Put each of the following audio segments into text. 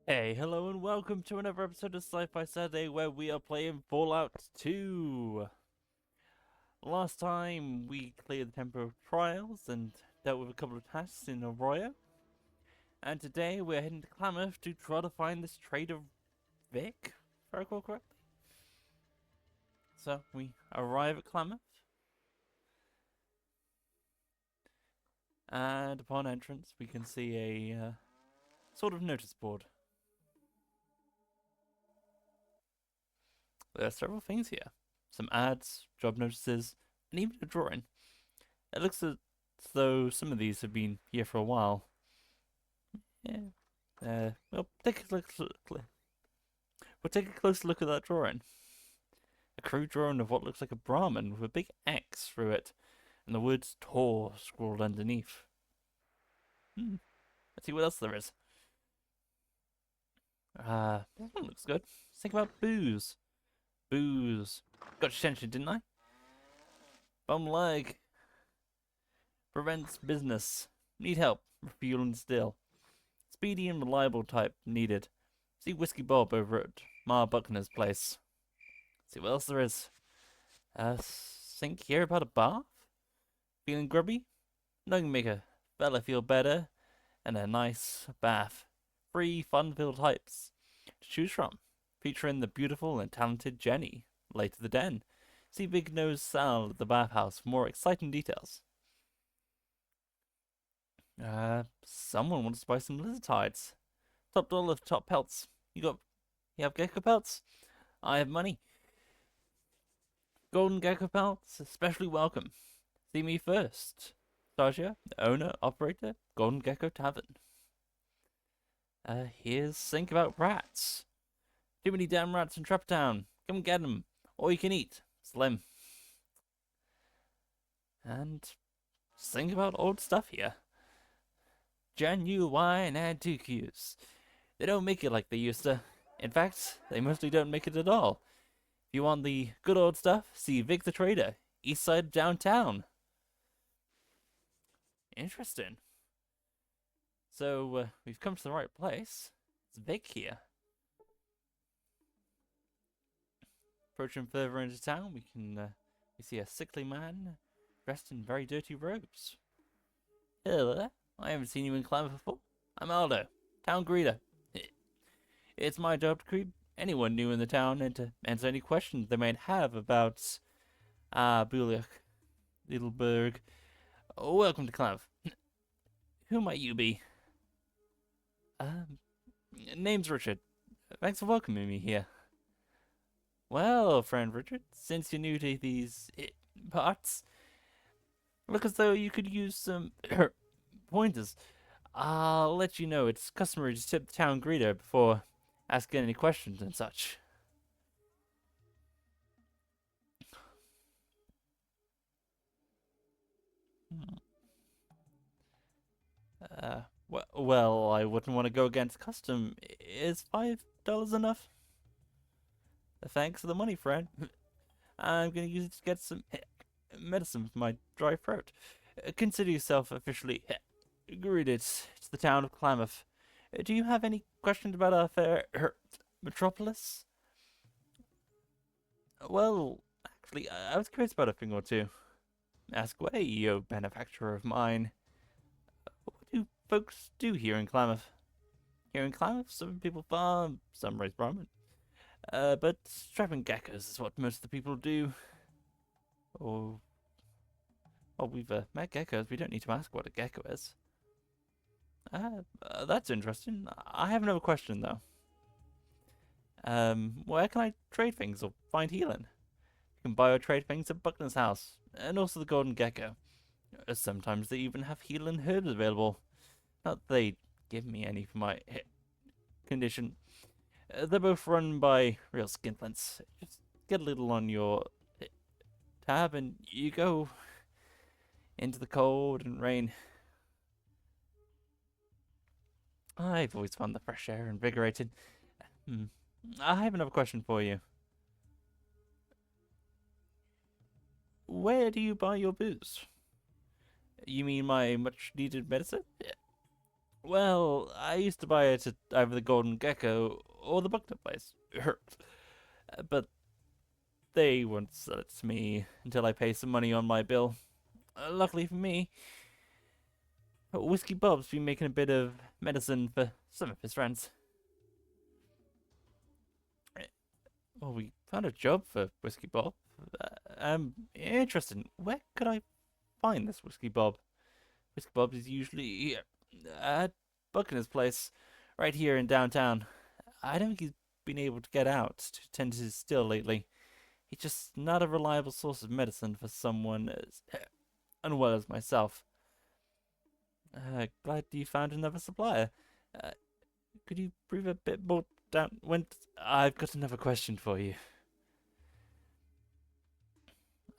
Hey, hello and welcome to another episode of Sci-Fi Saturday where we are playing Fallout 2. Last time we cleared the Temple Trials and dealt with a couple of tasks in Arroyo. And today we're heading to Klamath to try to find this Trader Vic, if I recall correctly. So we arrive at Klamath. And upon entrance we can see a sort of notice board. There are several things here. Some ads, job notices, and even a drawing. It looks as though some of these have been here for a while. Yeah. Well, we'll take a closer look at that drawing. A crude drawing of what looks like a Brahmin with a big X through it, and the words Tor scrawled underneath. Let's see what else there is. This one looks good. Let's think about booze. Booze. Got your attention, didn't I? Bum leg. Prevents business. Need help. Refuel and still. Speedy and reliable type needed. See Whiskey Bob over at Ma Buckner's place. See what else there is. Think here about a bath? Feeling grubby? No can make a fella feel better and a nice bath. Free, fun-filled types to choose from. Featuring the beautiful and talented Jenny. Late to the den. See Big Nose Sal at the bathhouse for more exciting details. Someone wants to buy some lizard hides. Top dollar of top pelts. You have gecko pelts? I have money. Golden gecko pelts, especially welcome. See me first. Stasia, owner, operator, Golden Gecko Tavern. Here's think about rats. Too many damn rats in Trap Town. Come get 'em. All you can eat. Slim. And think about old stuff here. Genuine antiques. They don't make it like they used to. In fact, they mostly don't make it at all. If you want the good old stuff, see Vic the Trader, east side of downtown. Interesting. So, we've come to the right place. It's Vic here. Approaching further into town, we see a sickly man dressed in very dirty robes. Hello there. I haven't seen you in Klamath before. I'm Aldo, town greeter. It's my job to greet anyone new in the town and to answer any questions they might have about Buliak, Littleberg. Welcome to Klamath. Who might you be? Name's Richard. Thanks for welcoming me here. Well, friend Richard, since you're new to these parts, look as though you could use some pointers. I'll let you know it's customary to tip the town greeter before asking any questions and such. Well, I wouldn't want to go against custom. Is $5 enough? Thanks for the money, friend. I'm gonna use it to get some medicine for my dry throat. Consider yourself officially greeted to the town of Klamath. Do you have any questions about our fair metropolis? Well, actually, I was curious about a thing or two. Ask away, you benefactor of mine. What do folks do here in Klamath? Here in Klamath, some people farm, some raise Brahmin. But trapping geckos is what most of the people do. Oh, we've met geckos. We don't need to ask what a gecko is. That's interesting. I have another question though. Where can I trade things or find healing? You can buy or trade things at Buckner's house, and also the Golden Gecko. Sometimes they even have healing herbs available. Not that they give me any for my condition. They're both run by real skinflints. Just get a little on your tab and you go into the cold and rain. I've always found the fresh air invigorating. I have another question for you. Where do you buy your booze? You mean my much needed medicine? Well, I used to buy it at either the Golden Gecko or the Bucknut place. But they won't sell it to me until I pay some money on my bill. Luckily for me, Whiskey Bob's been making a bit of medicine for some of his friends. Well, we found a job for Whiskey Bob. Interesting. Where could I find this Whiskey Bob? Whiskey Bob is usually at Buccaneer's place, right here in downtown. I don't think he's been able to get out to tend to his still lately. He's just not a reliable source of medicine for someone as unwell as myself. Glad you found another supplier. Uh, could you breathe a bit more down? I've got another question for you.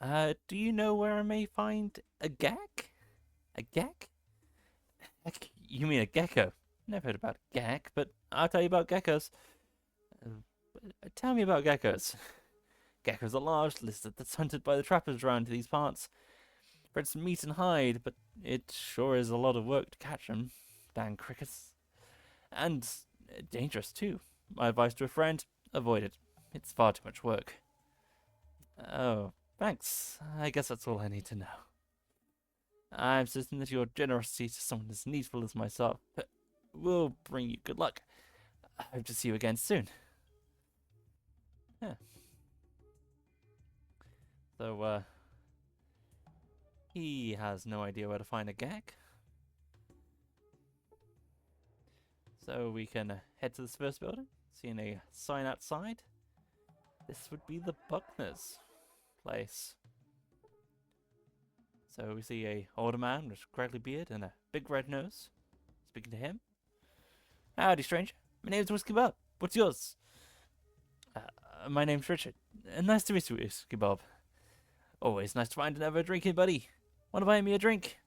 Do you know where I may find a gak? A gak? You mean a gecko? Never heard about a gak, but I'll tell you about geckos. Tell me about geckos. Geckos are large, lizard that's hunted by the trappers around these parts. For its meat and hide, but it sure is a lot of work to catch them. Dang crickets. And dangerous too. My advice to a friend, avoid it. It's far too much work. Oh, thanks. I guess that's all I need to know. I'm certain that your generosity to someone as needful as myself will bring you good luck. I hope to see you again soon. Yeah. So, he has no idea where to find a gag. So we can head to this first building, seeing a sign outside. This would be the Buckner's place. So we see a older man with a scraggly beard and a big red nose. Speaking to him. Howdy, stranger. My name's Whiskey Bob. What's yours? My name's Richard. Nice to meet you, Whiskey Bob. Always nice to find another drinking buddy. Want to buy me a drink?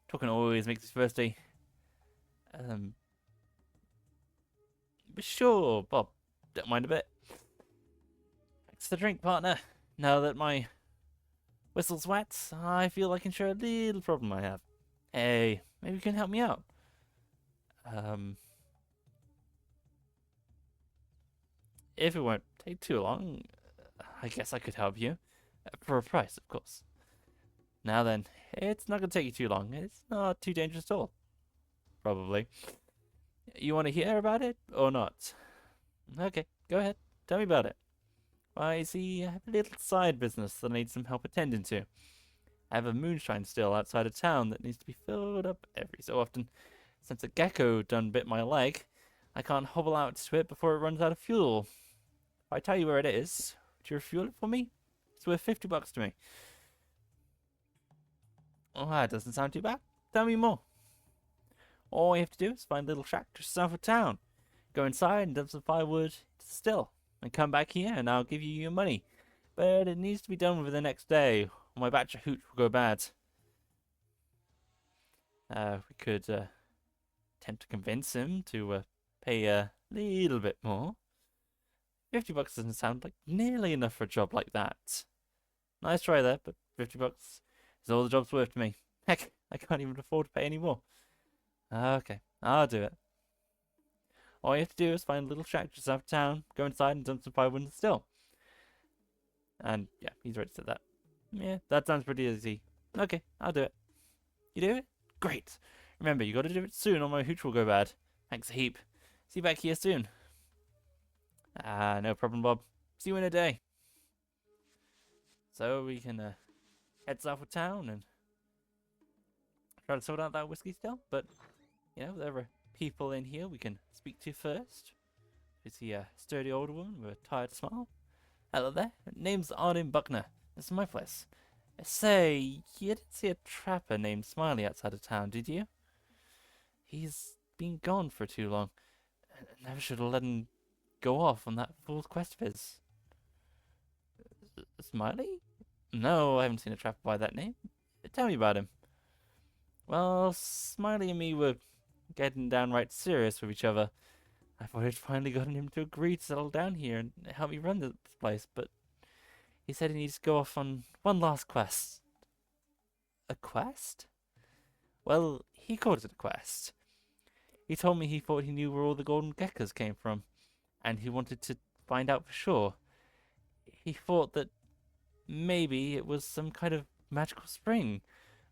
Talking always makes his first day. Sure, Bob. Don't mind a bit. Thanks for the drink, partner. Now that my whistle's wet, I feel I can share a little problem I have. Hey, maybe you can help me out. If it won't take too long, I guess I could help you. For a price, of course. Now then, it's not going to take you too long. It's not too dangerous at all. Probably. You want to hear about it or not? Okay, go ahead. Tell me about it. Why, see, I have a little side business that I need some help attending to. I have a moonshine still outside of town that needs to be filled up every so often. Since a gecko done bit my leg, I can't hobble out to it before it runs out of fuel. If I tell you where it is, would you refuel it for me? It's worth $50 to me. Oh, that doesn't sound too bad. Tell me more. All you have to do is find a little shack just south of town. Go inside and dump some firewood to still, and come back here and I'll give you your money. But it needs to be done within the next day, or my batch of hooch will go bad. We could attempt to convince him to pay a little bit more. $50 doesn't sound like nearly enough for a job like that. Nice try there, but $50 is all the job's worth to me. Heck, I can't even afford to pay any more. Okay, I'll do it. All you have to do is find a little shack just out of town, go inside and dump some firewood in the still. And yeah, he's already said that. Yeah, that sounds pretty easy. Okay, I'll do it. You do it? Great. Remember, you gotta do it soon or my hooch will go bad. Thanks a heap. See you back here soon. No problem, Bob. See you in a day. So we can head south of town and try to sort out that whiskey still. But, you know, there are people in here we can speak to first. We see a sturdy older woman with a tired smile. Hello there. Name's Arden Buckner. This is my place. Say, you didn't see a trapper named Smiley outside of town, did you? He's been gone for too long. I never should have let him go off on that fool's quest of his. Smiley? No, I haven't seen a trapper by that name. Tell me about him. Well, Smiley and me were getting downright serious with each other. I thought I'd finally gotten him to agree to settle down here and help me run this place, but he said he needs to go off on one last quest. A quest? Well, he calls it a quest. He told me he thought he knew where all the golden geckos came from, and he wanted to find out for sure. He thought that maybe it was some kind of magical spring,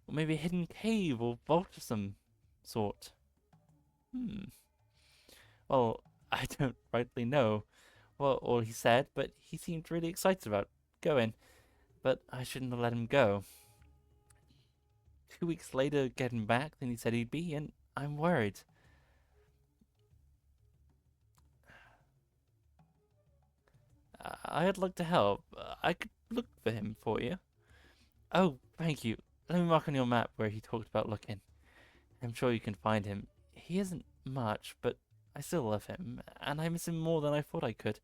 or maybe a hidden cave or vault of some sort. Hmm. Well, I don't rightly know what all he said, but he seemed really excited about going. But I shouldn't have let him go. 2 weeks later, getting back than he said he'd be, and I'm worried. I'd like to help. I could look for him for you. Oh, thank you. Let me mark on your map where he talked about looking. I'm sure you can find him. He isn't much, but I still love him, and I miss him more than I thought I could.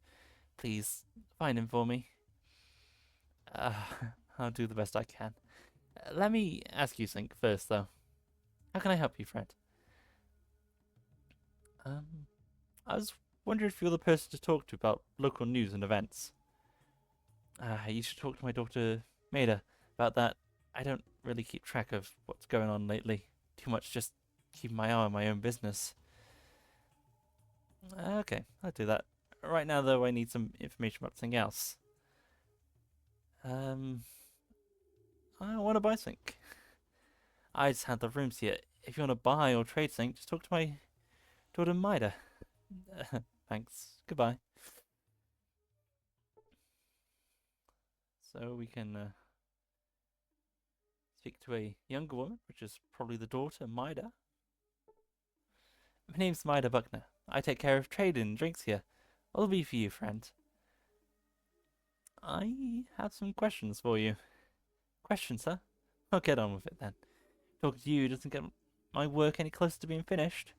Please, find him for me. Uh, I'll do the best I can. Let me ask you something first, though. How can I help you, friend? I was wondering if you're the person to talk to about local news and events. You should talk to my daughter, Maida, about that. I don't really keep track of what's going on lately. Too much just keeping my eye on my own business. Okay, I'll do that. Right now, though, I need some information about something else. I want to buy something. I just had the rooms here. If you want to buy or trade something, just talk to my daughter Maida. Thanks. Goodbye. So we can speak to a younger woman, which is probably the daughter, Maida. My name's Maida Buckner. I take care of trade and drinks here. What'll be for you, friend? I have some questions for you. Questions, huh? I'll get on with it then. Talking to you doesn't get my work any closer to being finished.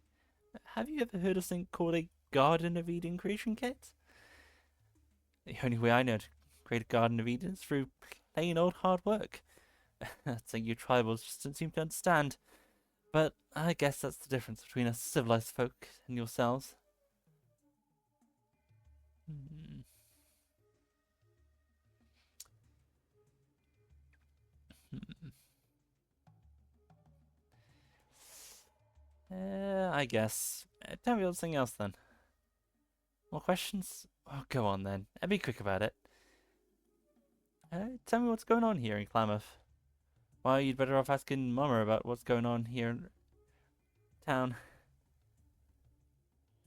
Have you ever heard of something called a Garden of Eden creation kit? The only way I know to create a Garden of Eden is through plain old hard work. That's something you tribals just don't seem to understand. But I guess that's the difference between us civilized folk and yourselves. Hmm. I guess. Tell me about something else then. More questions? Oh, go on then. And be quick about it. Tell me what's going on here in Klamath. Why, you'd better off asking Mama about what's going on here in town.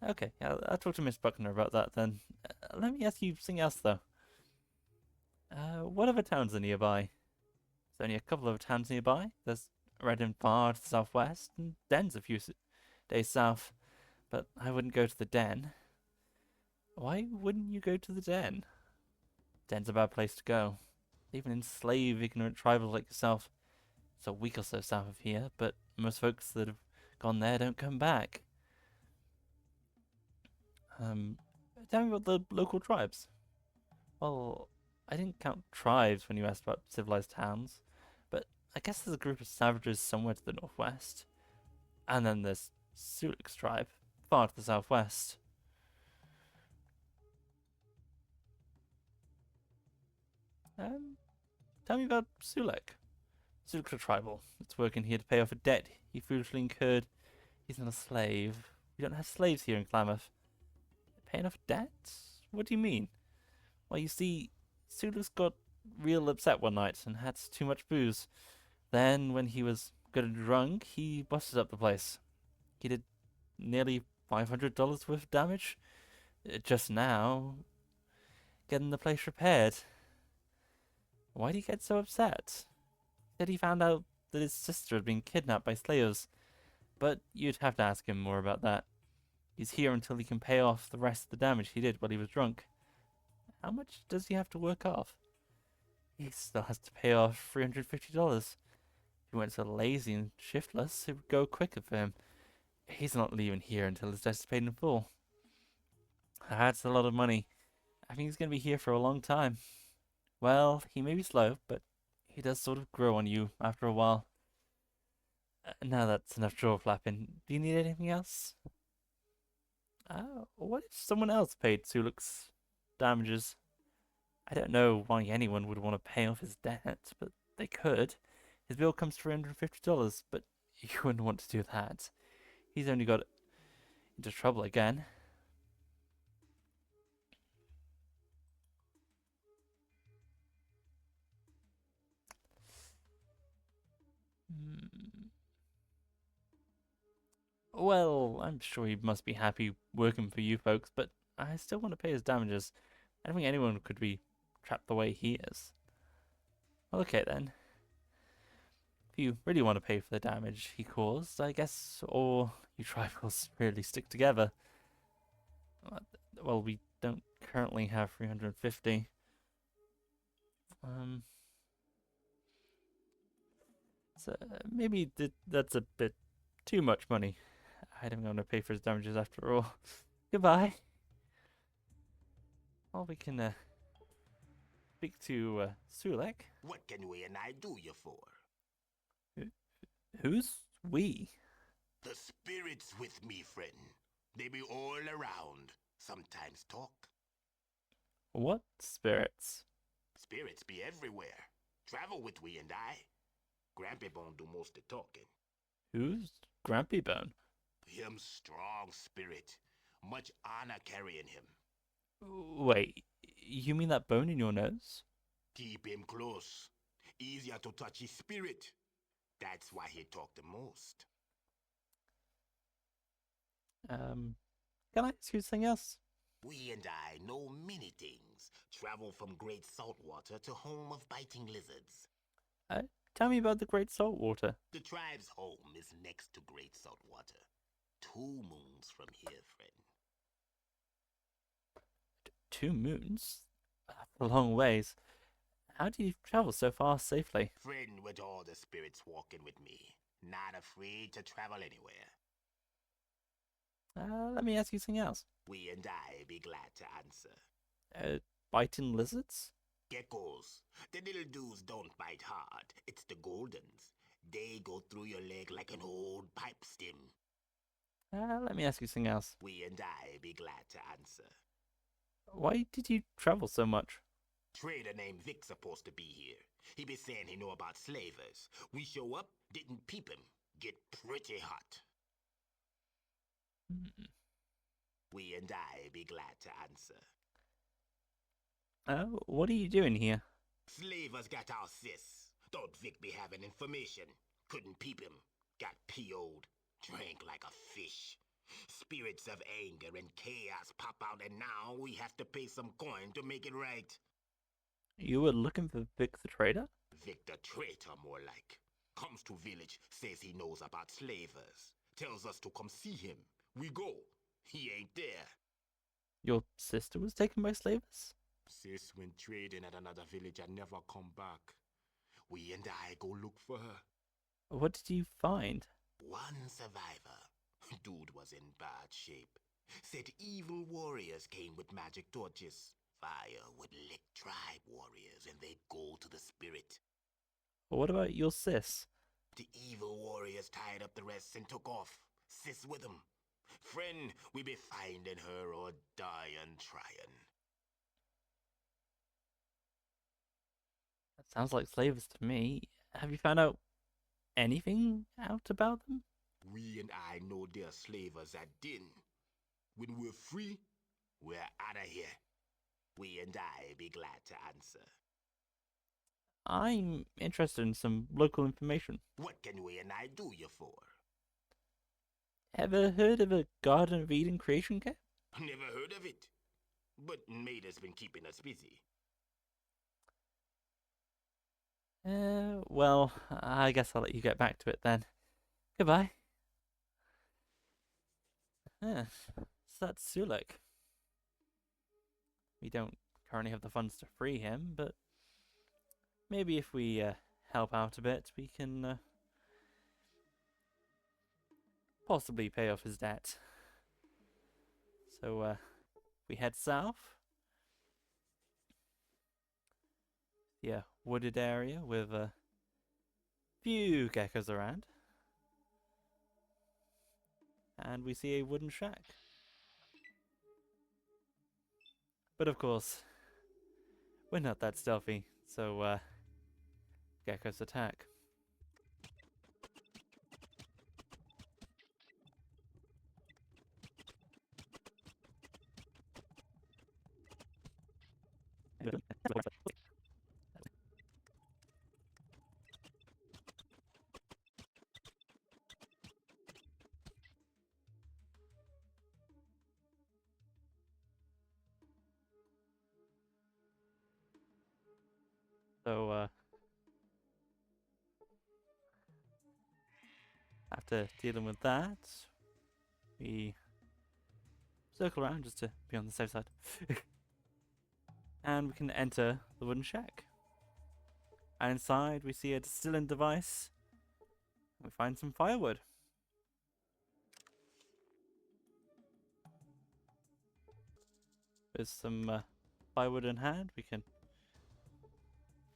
Okay, I'll talk to Miss Buckner about that then. Let me ask you something else though. What other towns are nearby? There's only a couple of towns nearby. There's Redden far to the southwest, and Den's a few days south. But I wouldn't go to the Den. Why wouldn't you go to the Den? Den's a bad place to go. Even enslave ignorant tribals like yourself. It's a week or so south of here, but most folks that have gone there don't come back. Tell me about the local tribes. Well, I didn't count tribes when you asked about civilized towns, but I guess there's a group of savages somewhere to the northwest. And then there's Suluk's tribe, far to the southwest. Um, Tell me about Suluk. Suluk's a tribal. It's working here to pay off a debt he foolishly incurred. He's not a slave. We don't have slaves here in Klamath. Paying off debt? What do you mean? Well, you see, Suluk's got real upset one night and had too much booze. Then, when he was good and drunk, he busted up the place. He did nearly $500 worth of damage. Just now, getting the place repaired. Why did he get so upset? He said he found out that his sister had been kidnapped by slayers. But you'd have to ask him more about that. He's here until he can pay off the rest of the damage he did while he was drunk. How much does he have to work off? He still has to pay off $350. If he went so lazy and shiftless, it would go quicker for him. He's not leaving here until his debt's paid in full. That's a lot of money. I think he's going to be here for a long time. Well, he may be slow, but he does sort of grow on you after a while. Now that's enough jaw flapping. Do you need anything else? What if someone else paid Suluk's damages? I don't know why anyone would want to pay off his debt, but they could. His bill comes to $350, but you wouldn't want to do that. He's only got into trouble again. Hmm. Well, I'm sure he must be happy working for you folks, but I still want to pay his damages. I don't think anyone could be trapped the way he is. Well, okay then. If you really want to pay for the damage he caused, I guess, or you tribals really stick together. Well, we don't currently have 350. Um, so maybe that's a bit too much money. I don't want to pay for his damages after all. Goodbye. Well, we can speak to Sulek. What can we and I do you for? Who's we? The spirits with me, friend. They be all around. Sometimes talk. What spirits? Spirits be everywhere. Travel with we and I. Grampy Bone do most of talking. Who's Grumpy Bone? Him strong spirit. Much honor carrying him. Wait, you mean that bone in your nose? Keep him close. Easier to touch his spirit. That's why he talk the most. Can I ask you something else? We and I know many things. Travel from great saltwater to home of biting lizards. Tell me about the Great Saltwater. The tribe's home is next to great saltwater. 2 moons from here, friend. 2 moons? That's a long ways. How do you travel so far safely? Friend with all the spirits walking with me. Not afraid to travel anywhere. Let me ask you something else. We and I be glad to answer. Biting lizards? Geckos. The little dudes don't bite hard. It's the goldens. They go through your leg like an old pipe stem. Let me ask you something else. We and I be glad to answer. Why did you travel so much? Trader named Vic supposed to be here. He be saying he know about slavers. We show up, didn't peep him. Get pretty hot. We and I be glad to answer. What are you doing here? Slavers got our sis. Thought Vic be having information. Couldn't peep him. Got PO'd. Drank like a fish. Spirits of anger and chaos pop out, and now we have to pay some coin to make it right. You were looking for Vic the Trader? Vic the traitor, more like. Comes to village, says he knows about slavers. Tells us to come see him. We go. He ain't there. Your sister was taken by slavers? Sis went trading at another village and never come back. We and I go look for her. What did you find? 1 survivor. Dude was in bad shape. Said evil warriors came with magic torches. Fire would lick tribe warriors and they'd go to the spirit. What about your sis? The evil warriors tied up the rest and took off. Sis with them. Friend, we be finding her or dying trying. That sounds like slavers to me. Have you found out anything out about them? We and I know they're slavers at din. When we're free, we're out of here. We and I be glad to answer. I'm interested in some local information. What can we and I do you for? Ever heard of a Garden of Eden creation camp? Never heard of it. But Maida's been keeping us busy. Well, I guess I'll let you get back to it then. Goodbye. So that's Sulek. We don't currently have the funds to free him, but maybe if we help out a bit, we can possibly pay off his debt. So we head south. Yeah, wooded area with a few geckos around. And we see a wooden shack. But of course, we're not that stealthy, so geckos attack. So, after dealing with that, we circle around just to be on the safe side. And we can enter the wooden shack. And inside we see a distilling device. We find some firewood. With some firewood in hand, we can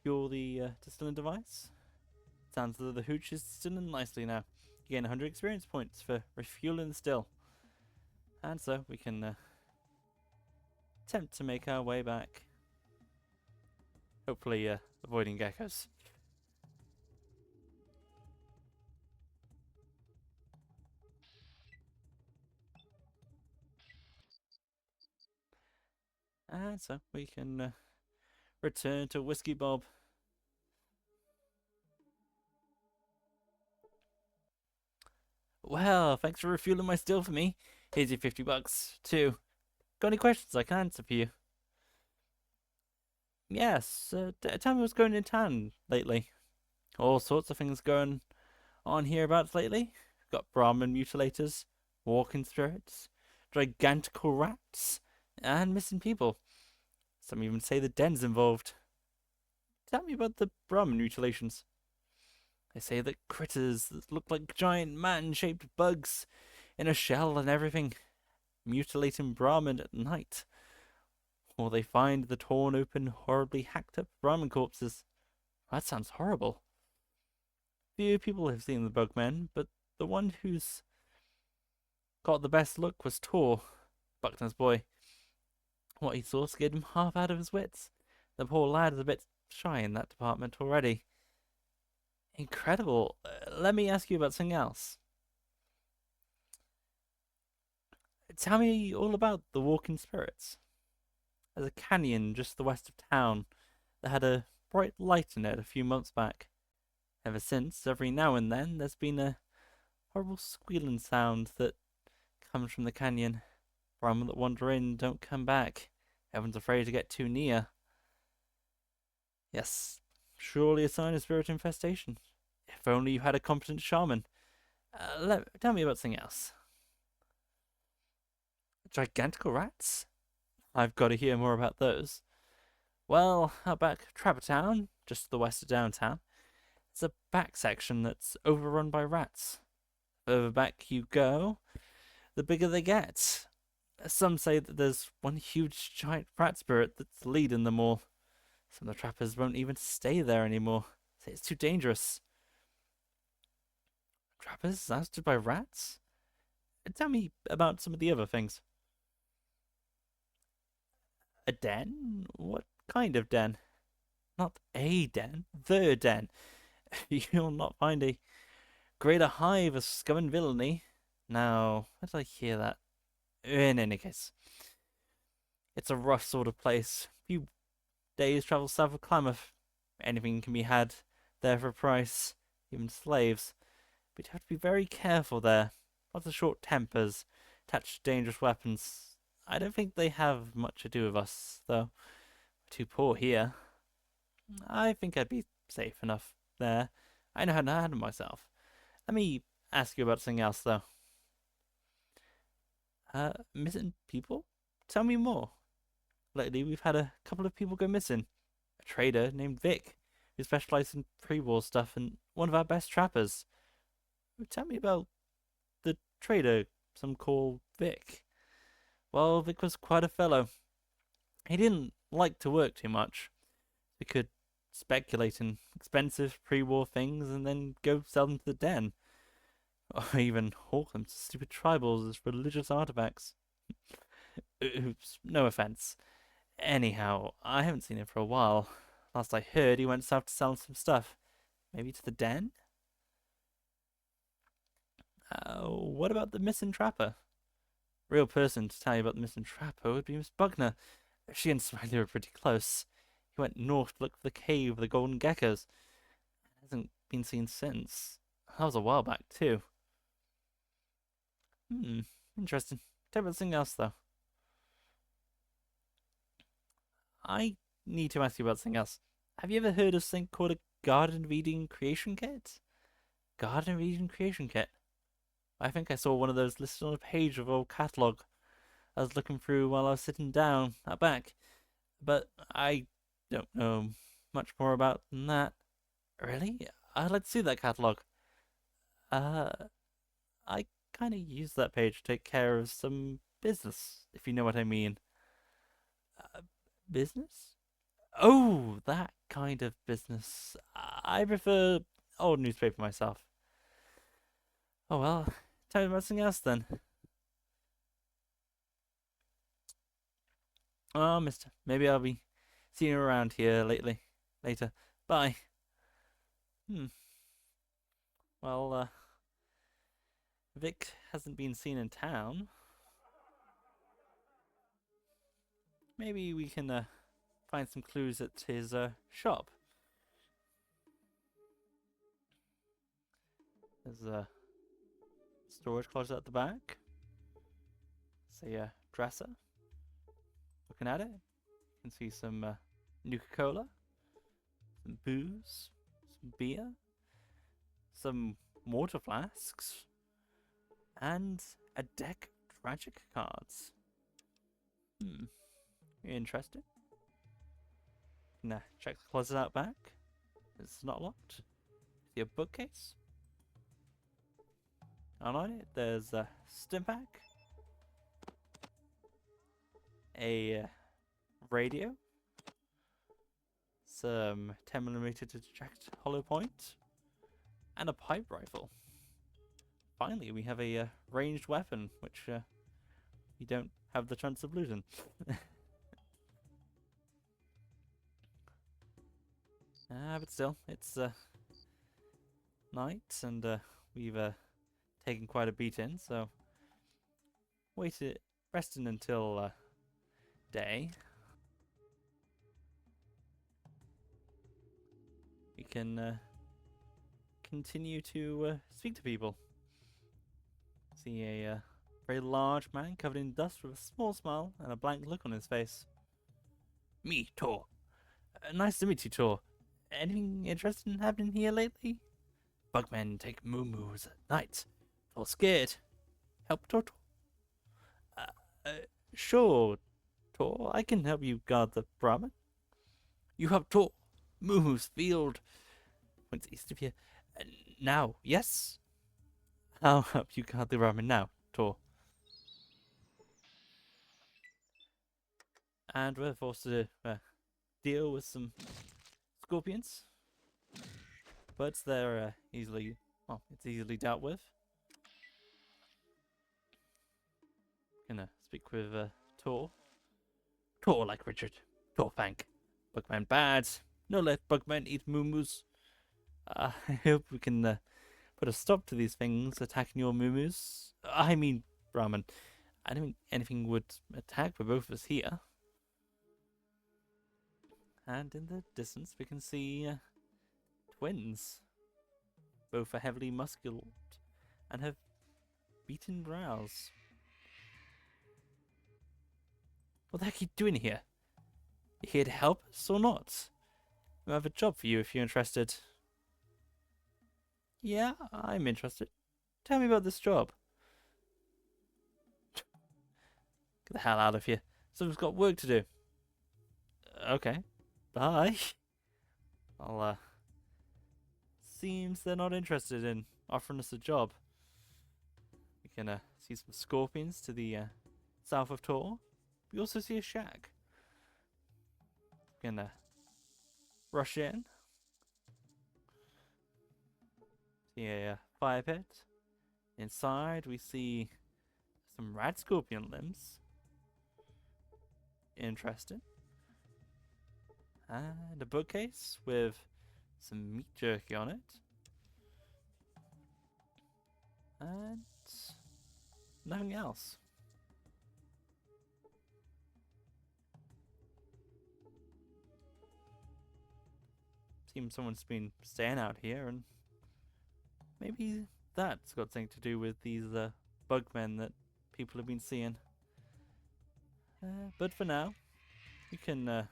fuel the distilling device. Sounds as though the hooch is distilling nicely now. You gain 100 experience points for refueling the still. And so we can attempt to make our way back. Hopefully avoiding geckos. And so we can return to Whiskey Bob. Well, thanks for refueling my still for me. Here's your $50 too. Got any questions I can answer for you? Yes, tell me what's going in town lately. All sorts of things going on hereabouts lately. Got Brahmin mutilators, walking spirits, gigantical rats, and missing people. Some even say the den's involved. Tell me about the Brahmin mutilations. They say that critters that look like giant man-shaped bugs in a shell and everything, mutilating Brahmin at night. Or they find the torn open, horribly hacked up Brahmin corpses. That sounds horrible. Few people have seen the bugmen, but the one who's got the best look was Tor, Buckner's boy. What he saw scared him half out of his wits. The poor lad is a bit shy in that department already. Incredible. Let me ask you about something else. Tell me all about the walking spirits. There's a canyon just to the west of town that had a bright light in it a few months back. Ever since, every now and then, there's been a horrible squealing sound that comes from the canyon. Brahmin that wander in don't come back. Everyone's afraid to get too near. Yes, surely a sign of spirit infestation. If only you had a competent shaman. Tell me about something else. Gigantical rats? I've got to hear more about those. Well, out back Trapper Town, just to the west of downtown, there's a back section that's overrun by rats. The further back you go, the bigger they get. Some say that there's one huge giant rat spirit that's leading them all. Some of the trappers won't even stay there anymore. Say it's too dangerous. Trappers ousted by rats? Tell me about some of the other things. A den? What kind of den? Not a den, the den. You'll not find a greater hive of scum and villainy. Now, where did I hear that? In any case, it's a rough sort of place. Few days travel south of Klamath. Anything can be had there for a price, even slaves. But you have to be very careful there. Lots of short tempers, attached to dangerous weapons. I don't think they have much to do with us, though. We're too poor here. I think I'd be safe enough there. I know how to handle myself. Let me ask you about something else, though. Missing people? Tell me more. Lately, we've had a couple of people go missing. A trader named Vic, who specialized in pre-war stuff, and one of our best trappers. Tell me about the trader some call Vic. Well, Vic was quite a fellow. He didn't like to work too much. He could speculate in expensive pre-war things and then go sell them to the den. Or even hawk them to stupid tribals as religious artifacts. Oops, no offense. Anyhow, I haven't seen him for a while. Last I heard, he went south to sell some stuff. Maybe to the den? What about the missing trapper? Real person to tell you about the missing trapper would be Miss Bugner. She and Smiley were pretty close. He went north to look for the cave of the golden geckos. Hasn't been seen since. That was a while back, too. Interesting. Tell me about something else, though. I need to ask you about something else. Have you ever heard of something called a Garden of Eden creation kit? Garden of Eden creation kit? I think I saw one of those listed on a page of old catalogue I was looking through while I was sitting down at back. But I don't know much more about than that. Really? I'd like to see that catalogue. Uh, I kind of use that page to take care of some business, if you know what I mean. Uh, Business? Oh, that kind of business. I prefer old newspaper myself. Oh well, tell me about something else then. Oh, mister, maybe I'll be seeing you around here later. Bye. Hmm. Well, Vic hasn't been seen in town. Maybe we can find some clues at his shop. There's a storage closet at the back. It's a dresser. Looking at it, you can see some Nuka-Cola, some booze, some beer, some water flasks, and a deck of tragic cards. Interesting. Nah, check the closet out back. It's not locked. See a bookcase. And on it, there's a stim pack, a radio, some 10mm to detect hollow point, and a pipe rifle. Finally, we have a ranged weapon, which we don't have the chance of losing. But still, it's night, and we've taken quite a beating, so resting until day. We can continue to speak to people. See a very large man covered in dust with a small smile and a blank look on his face. Me, Tor. Nice to meet you, Tor. Anything interesting happening here lately? Bugmen take moo-moos at night. Tor scared. Help, Tor? Uh, uh, sure, Tor. I can help you guard the Brahmin. You help Tor. Moo-moo's field. Points east of here. Now, yes? I'll help you guard the Brahmin now, Tor. And we're forced to deal with some scorpions. But they're it's easily dealt with. Gonna speak with Tor. Tor like Richard. Tor thank. Bugman bad. No let Bugman eat moo-moos. I hope we can put a stop to these things attacking your moo-moos. I mean, Brahman. I don't think anything would attack with both of us here. And in the distance, we can see twins. Both are heavily muscular and have beaten brows. What the heck are you doing here? You here to help us or not? We have a job for you if you're interested. Yeah, I'm interested. Tell me about this job. Get the hell out of here. Someone's got work to do. Okay. Bye. Well, seems they're not interested in offering us a job. We can see some scorpions to the south of Tor. We also see a shack. We can rush in. See a fire pit. Inside we see some rat scorpion limbs. Interesting. And a bookcase with some meat jerky on it. And nothing else. seems someone's been staying out here, and maybe that's got something to do with these bugmen that people have been seeing. But for now, we can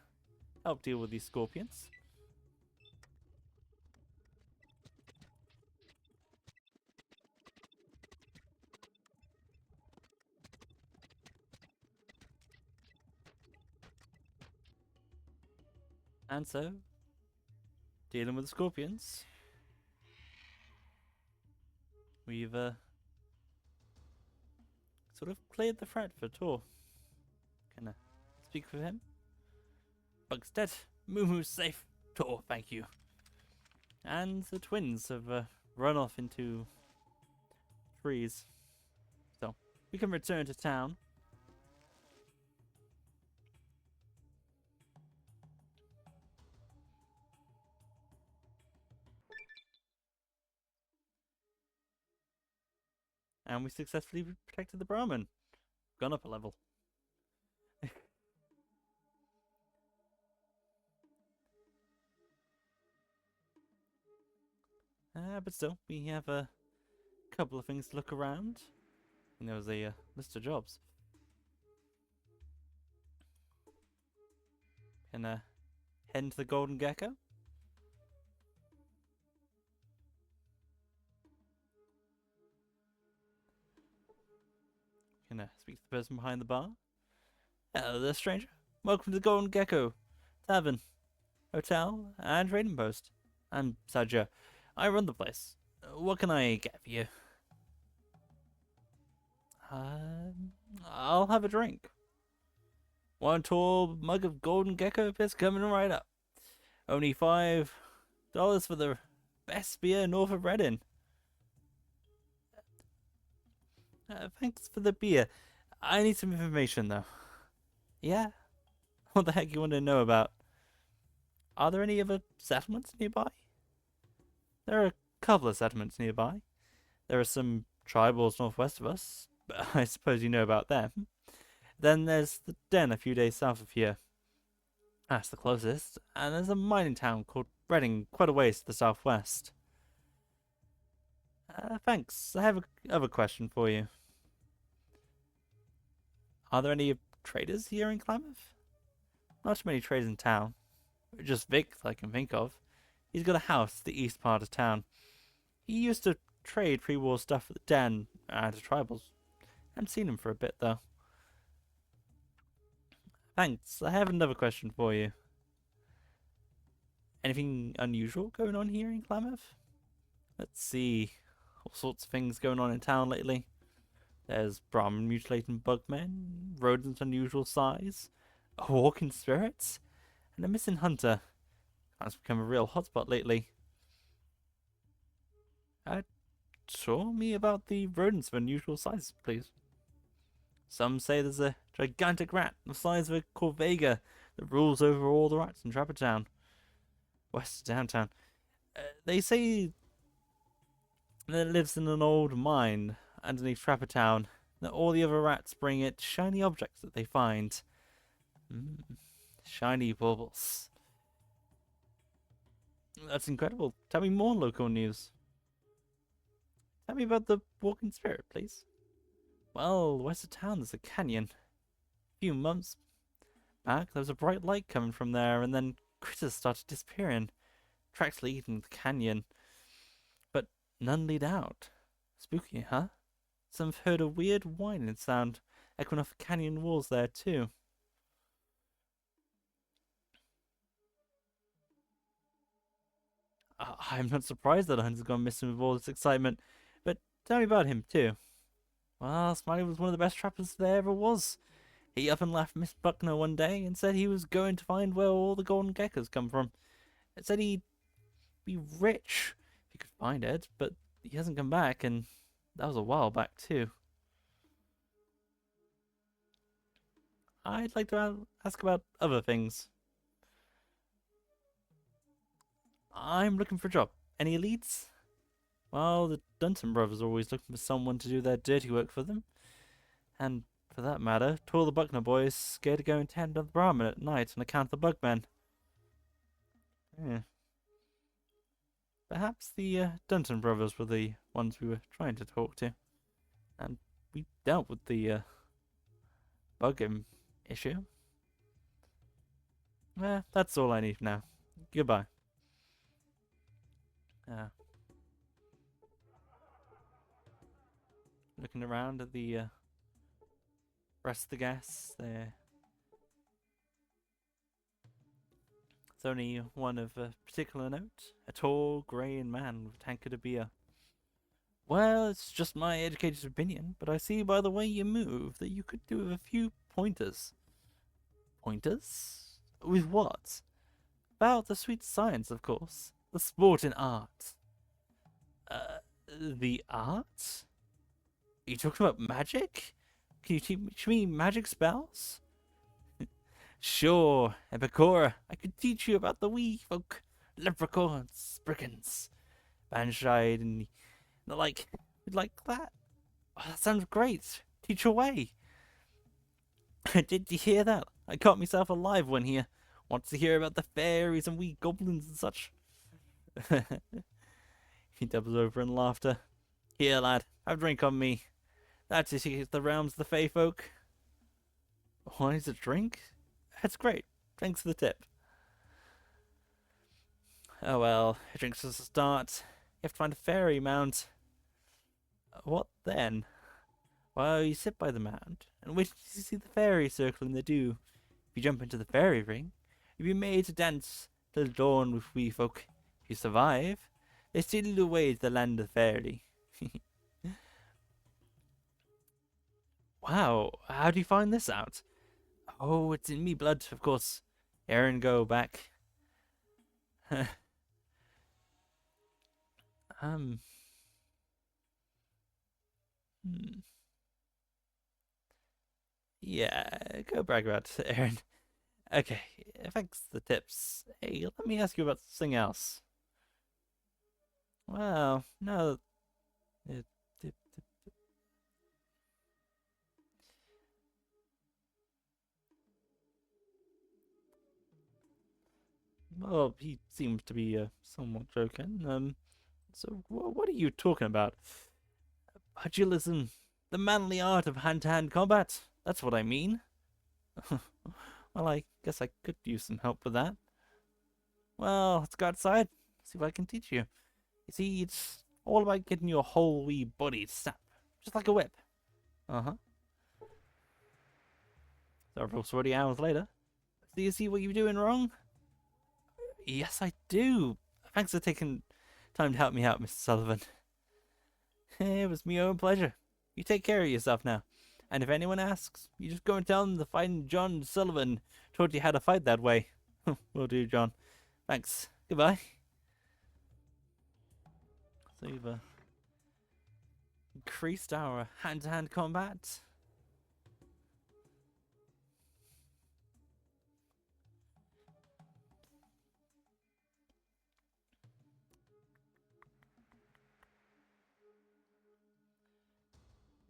help deal with these scorpions. And so, dealing with the scorpions, we've sort of cleared the threat for Tor. Can speak with him? Bug's dead. Moo-Moo's safe. Tor, thank you. And the twins have run off into trees. So, we can return to town. And we successfully protected the Brahmin. Gone up a level. But still, we have a couple of things to look around. And there was a list of jobs. Can head into the Golden Gecko. Can speak to the person behind the bar. Hello there, stranger. Welcome to the Golden Gecko Tavern, Hotel, and Trading Post. I'm Saja. I run the place. What can I get for you? I'll have a drink. One tall mug of Golden Gecko piss coming right up. Only $5 for the best beer north of Reading. Thanks for the beer. I need some information though. Yeah? What the heck you want to know about? Are there any other settlements nearby? There are a couple of settlements nearby. There are some tribals northwest of us, but I suppose you know about them. Then there's the Den a few days south of here. That's the closest. And there's a mining town called Reading, quite a ways to the southwest. Thanks. I have another question for you. Are there any traders here in Klamath? Not too many traders in town. Just Vic that I can think of. He's got a house in the east part of town. He used to trade pre-war stuff at the Den and the tribals. Haven't seen him for a bit though. Thanks. I have another question for you. Anything unusual going on here in Klamath? Let's see. All sorts of things going on in town lately. There's Brahmin mutilating bugmen, rodents unusual size, a walking spirits, and a missing hunter. That's become a real hotspot lately. Tell me about the rodents of unusual size, please. Some say there's a gigantic rat the size of a Corvega that rules over all the rats in Trapper Town, west of downtown. They say that it lives in an old mine underneath Trapper Town, that all the other rats bring it shiny objects that they find. Shiny baubles. That's incredible. Tell me more local news. Tell me about the walking spirit, please. Well, west of town there's a canyon. A few months back there was a bright light coming from there, and then critters started disappearing. Tracks leading the canyon, but none lead out. Spooky, huh? Some have heard a weird whining sound echoing off the canyon walls there too. I'm not surprised that a hunter's gone missing with all this excitement, but tell me about him too. Well, Smiley was one of the best trappers there ever was. He up and left Miss Buckner one day and said he was going to find where all the golden geckos come from. It said he'd be rich if he could find it, but he hasn't come back, and that was a while back too. I'd like to ask about other things. I'm looking for a job. Any leads? Well, the Dunton brothers are always looking for someone to do their dirty work for them. And for that matter, two of the Buckner boys scared to go and tend to the Brahmin at night on account of the bugmen. Yeah. Perhaps the Dunton brothers were the ones we were trying to talk to, and we dealt with the issue. That's all I need now. Goodbye. Uh, Looking around at the rest of the guests, there's only one of particular note, a tall, grey man with a tankard of beer. Well, it's just my educated opinion, but I see by the way you move that you could do with a few pointers. Pointers? With what? About the sweet science, of course. The sport and art. The art? Are you talking about magic? Can you teach me magic spells? Sure, Epicora, I could teach you about the wee folk, leprechauns, spriggans, banshide, and the like. You'd like that? Oh, that sounds great. Teach away. Did you hear that? I caught myself alive one here. Wants to hear about the fairies and wee goblins and such. He doubles over in laughter. Here, lad, have a drink on me. That's the realms of the Fey folk. Why is it drink? That's great. Thanks for the tip. Oh well, a drink's just a start. You have to find a fairy mount. What then? Well, you sit by the mound and wait till you see the fairy circle in the dew. If you jump into the fairy ring, you'll be made to dance till dawn with wee folk. If you survive, they steal you away to the land of fairy. Wow, how do you find this out? Oh, it's in me blood, of course. Aaron, go back. Hmm. Yeah, go brag about Aaron. Okay, thanks for the tips. Hey, let me ask you about something else. Well, no. It, it, well, he seems to be somewhat joking. So what are you talking about? Pugilism, the manly art of hand-to-hand combat. That's what I mean. Well, I guess I could use some help with that. Well, let's go outside, see if I can teach you. You see, it's all about getting your whole wee body to snap, just like a whip. Uh-huh. Several sweaty hours later. Do you see what you're doing wrong? Yes, I do. Thanks for taking time to help me out, Mr. Sullivan. It was my own pleasure. You take care of yourself now. And if anyone asks, you just go and tell them the fighting John Sullivan taught you how to fight that way. Will do, John. Thanks. Goodbye. So you've increased our hand-to-hand combat.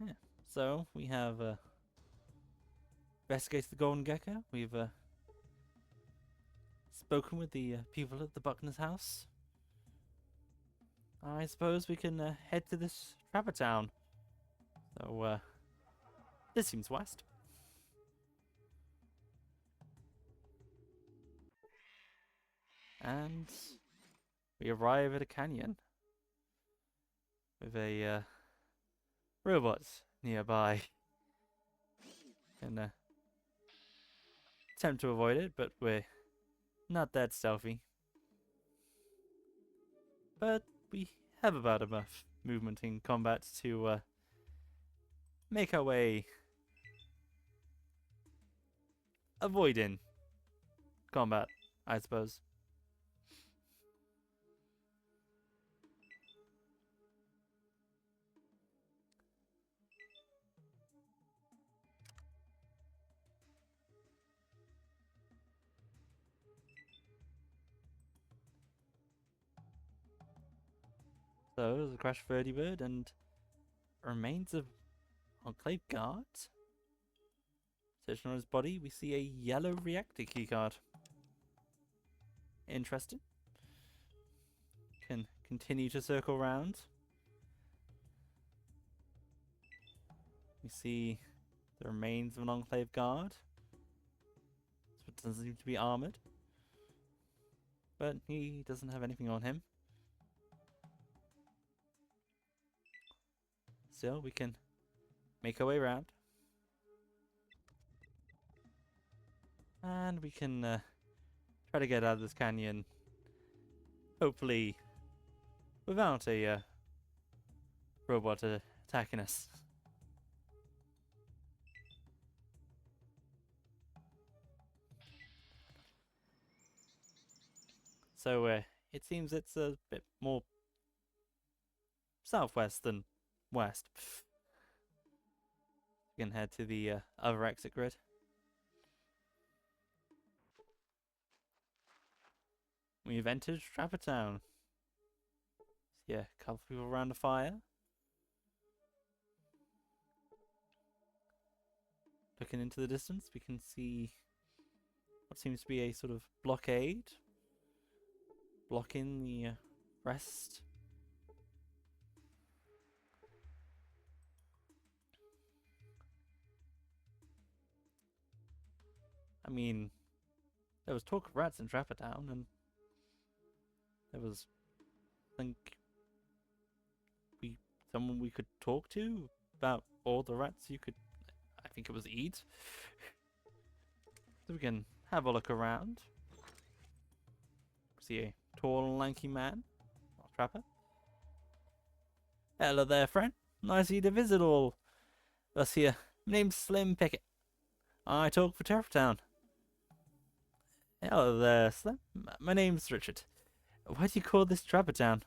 Yeah. So we have investigated the Golden Gecko. We've spoken with the people at the Buckner's house. I suppose we can head to this trapper town. So this seems west. And we arrive at a canyon with a robot nearby. And attempt to avoid it, but we're not that stealthy. But we have about enough movement in combat to make our way avoiding combat, I suppose. So there's a crashed vertibird and remains of Enclave guard. Searching on his body, we see a yellow reactor keycard. Interesting. Can continue to circle around. We see the remains of an Enclave guard. This one doesn't seem to be armored, but he doesn't have anything on him. Still, we can make our way around. And we can try to get out of this canyon, hopefully without a robot attacking us. So it seems it's a bit more southwest than west. We can head to the other exit grid. We've entered Trapper Town. Yeah, a couple people around the fire. Looking into the distance, we can see what seems to be a sort of blockade blocking the rest. I mean, there was talk of rats in Trapper Town, and there was, I think, someone we could talk to about all the rats you could, I think it was eat. So we can have a look around. See a tall and lanky man, trapper. Hello there, friend. Nice of you to visit all us here. My name's Slim Pickett. I talk for Trapper Town. Hello there, Slim. My name's Richard. Why do you call this Trapper Town?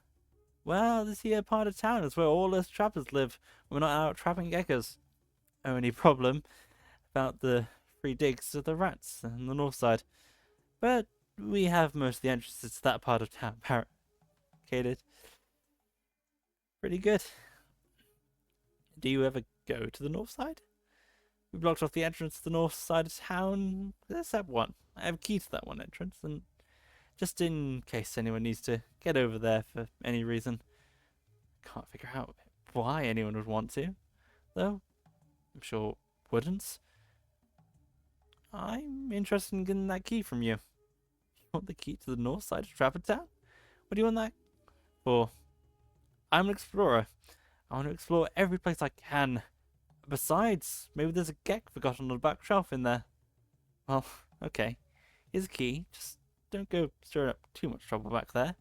Well, this here part of town is where all us trappers live when we're not out trapping geckos. Only problem about the free digs of the rats on the north side. But we have most of the entrances to that part of town barricaded. Pretty good. Do you ever go to the north side? We blocked off the entrance to the north side of town. Except one. I have a key to that one entrance, and just in case anyone needs to get over there for any reason. Can't figure out why anyone would want to, though. I'm sure wouldn't. I'm interested in getting that key from you. You want the key to the north side of Trapper Town? What do you want that for? I'm an explorer. I want to explore every place I can. Besides, maybe there's a geck forgotten on the back shelf in there. Well, okay. Here's a key. Just don't go stirring up too much trouble back there.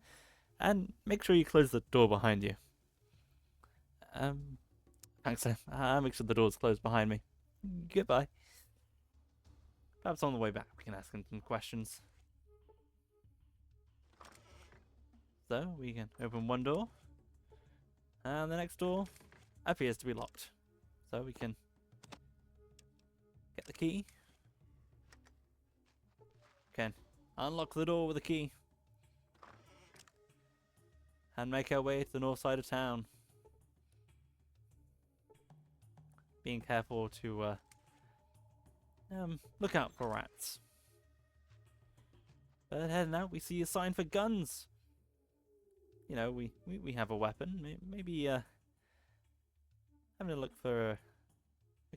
And make sure you close the door behind you. Thanks, sir. I'll make sure the door's closed behind me. Goodbye. Perhaps on the way back we can ask him some questions. So, we can open one door. And the next door appears to be locked. So we can get the key. Can unlock the door with a key. And make our way to the north side of town. Being careful to look out for rats. But heading out, we see a sign for guns. You know, we have a weapon. Maybe having a look for a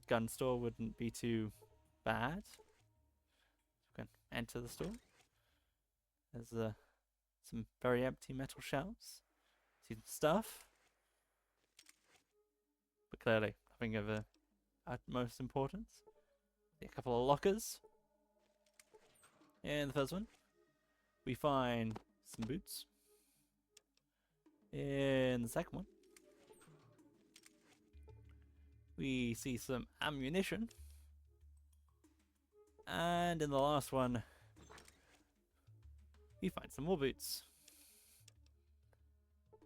gun store wouldn't be too bad. We can enter the store. There's some very empty metal shelves. See some stuff. But clearly, nothing of utmost importance. See a couple of lockers. In the first one, we find some boots. In the second one, we see some ammunition. And in the last one, we find some more boots.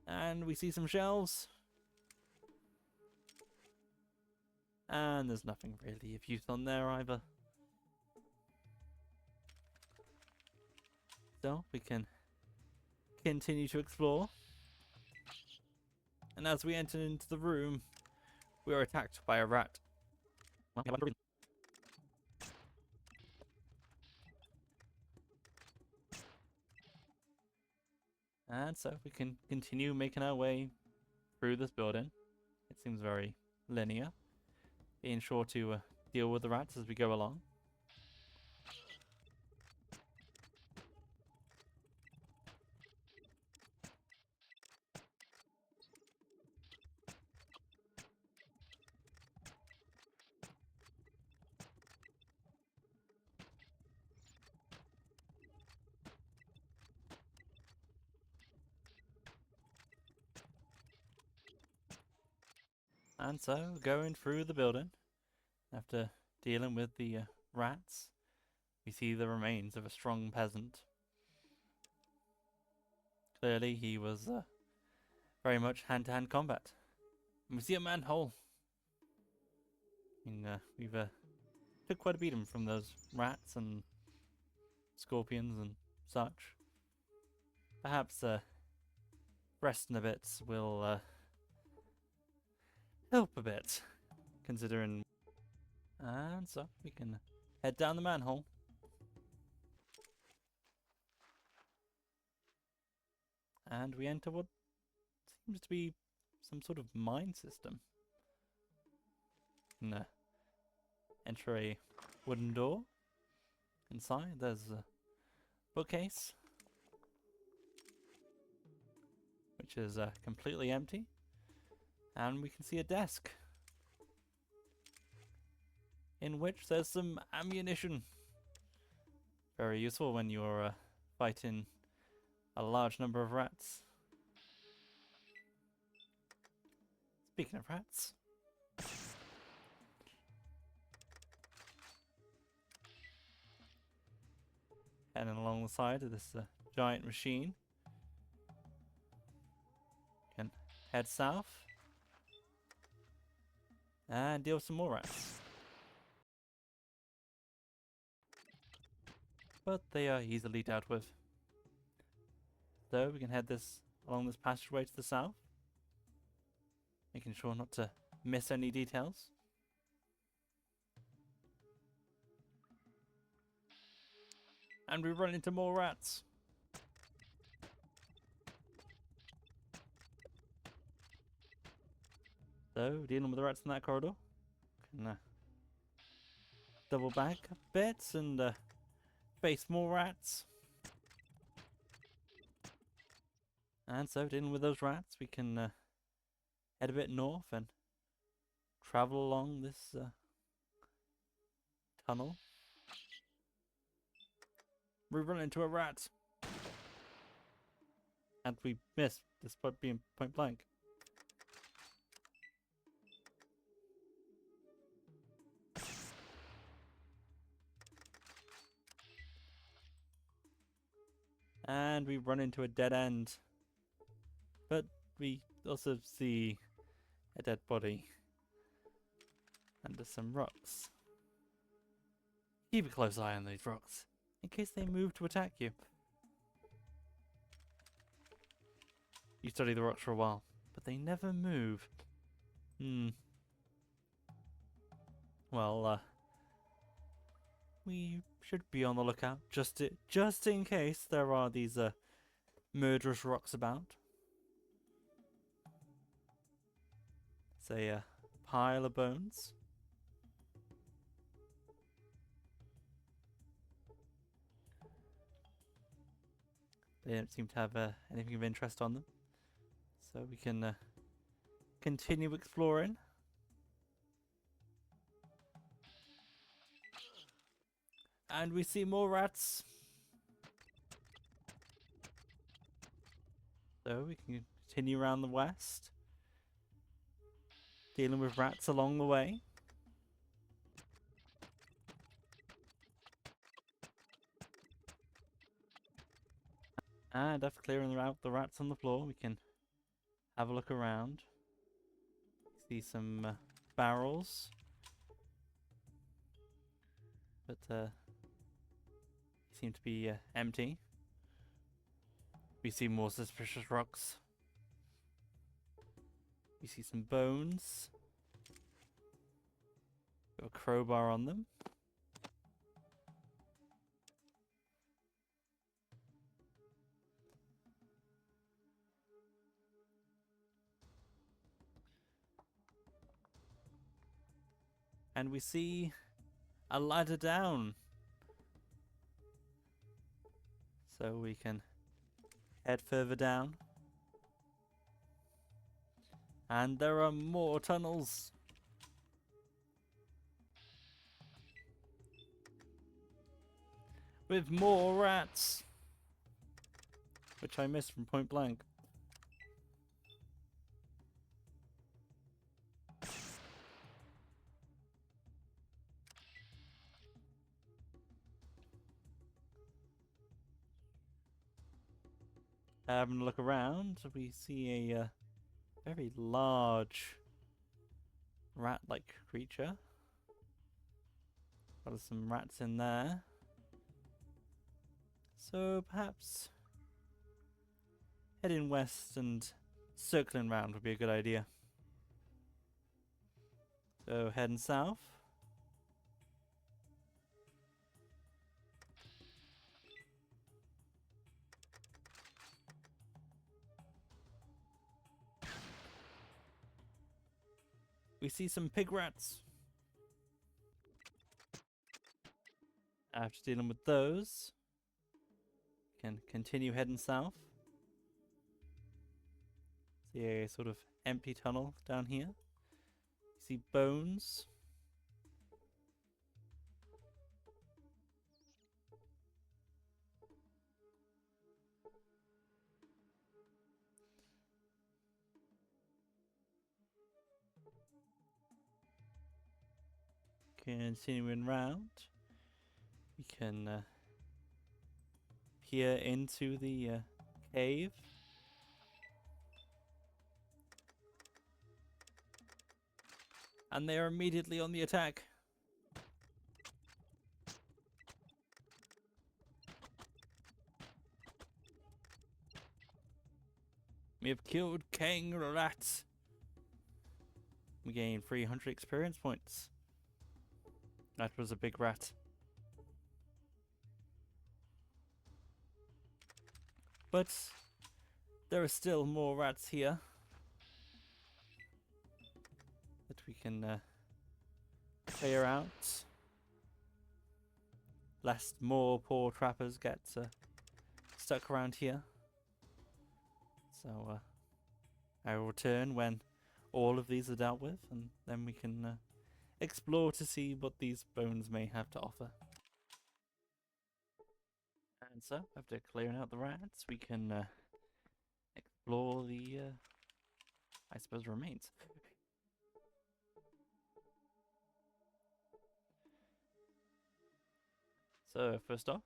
And we see some shells. And there's nothing really of use on there either. So we can continue to explore. And as we enter into the room, we are attacked by a rat. And so we can continue making our way through this building. It seems very linear, being sure to deal with the rats as we go along. And so, going through the building, after dealing with the rats, we see the remains of a strong peasant. Clearly, he was very much hand-to-hand combat. And we see a manhole. And we've took quite a beating from those rats and scorpions and such. Perhaps resting a bit will help a bit, considering. And so we can head down the manhole. And we enter what seems to be some sort of mine system. And enter a wooden door. Inside there's a bookcase, which is completely empty. And we can see a desk, in which there's some ammunition. Very useful when you're fighting a large number of rats. Speaking of rats, heading along the side of this giant machine, can head south and deal with some more rats. But they are easily dealt with. So we can head along this passageway to the south, making sure not to miss any details. And we run into more rats. So, dealing with the rats in that corridor. Can double back a bit and face more rats. And so, dealing with those rats, we can head a bit north and travel along this tunnel. We run into a rat. And we miss, despite being point blank. And we run into a dead end. But we also see a dead body under some rocks. Keep a close eye on these rocks, in case they move to attack you. You study the rocks for a while, but they never move. Well, we should be on the lookout just in case there are these murderous rocks about. It's a pile of bones. They don't seem to have anything of interest on them. So we can continue exploring. And we see more rats. So we can continue around the west, dealing with rats along the way. And after clearing out the rats on the floor, we can have a look around. See some barrels, but seem to be empty. We see more suspicious rocks. We see some bones. Got a crowbar on them. And we see a ladder down. So we can head further down. And there are more tunnels. With more rats. Which I missed from point blank. Having a look around, we see a very large rat-like creature. Got some rats in there. So perhaps heading west and circling round would be a good idea. So heading south. We see some pig rats. After dealing with those, can continue heading south. See a sort of empty tunnel down here. See bones. Continuing round, we can peer into the cave. And they are immediately on the attack. We have killed King Rat. We gain 300 experience points. That was a big rat. But there are still more rats here that we can clear out, lest more poor trappers get stuck around here. So I will return when all of these are dealt with, and then we can explore to see what these bones may have to offer. And so, after clearing out the rats, we can explore the, I suppose, remains. So, first off,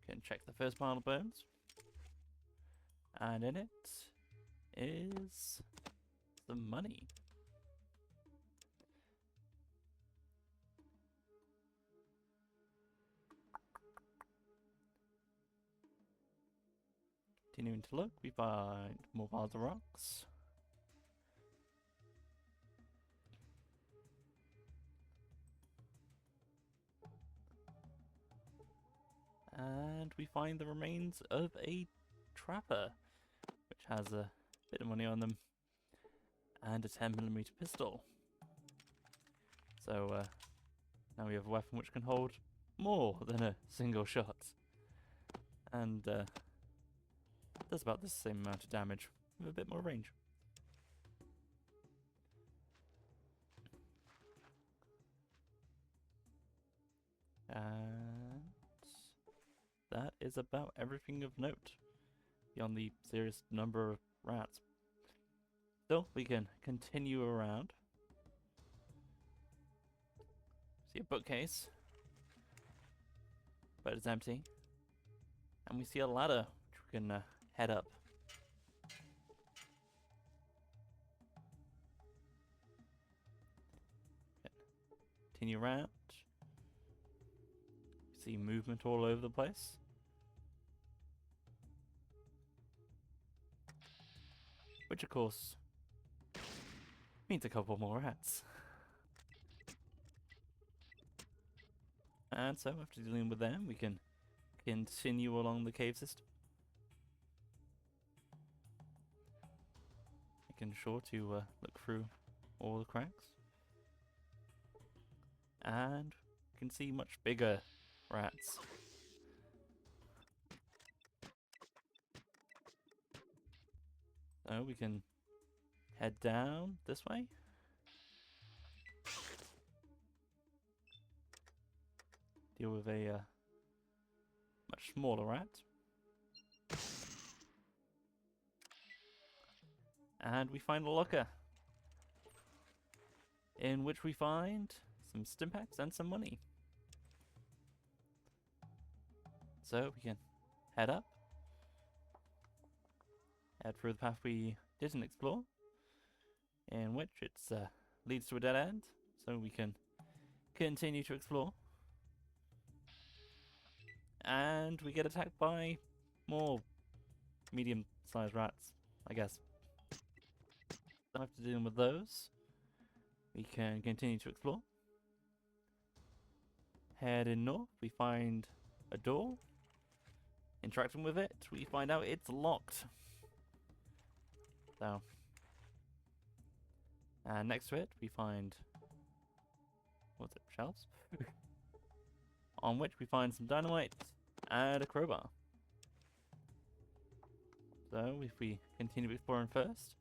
can check the first pile of bones. And in it is the money. Continuing to look, we find more piles of rocks. And we find the remains of a trapper, which has a bit of money on them, and a 10mm pistol. So now we have a weapon which can hold more than a single shot, and does about the same amount of damage with a bit more range. And that is about everything of note beyond the serious number of rats. Still, we can continue around. See a bookcase, but it's empty. And we see a ladder, which we can head up. Continue around. See movement all over the place. Which, of course, means a couple more rats. And so, after dealing with them, we can continue along the cave system. making sure to look through all the cracks. And you can see much bigger rats. So we can head down this way. Deal with a much smaller rat. And we find a locker, in which we find some stim packs and some money. So we can head up. Head through the path we didn't explore, in which it leads to a dead end. So we can continue to explore. And we get attacked by more medium-sized rats, I guess. After dealing with those, we can continue to explore. Heading north, we find a door. Interacting with it, we find out it's locked. So, and next to it, we find, what's it, shelves? On which we find some dynamite and a crowbar. So, if we continue exploring first,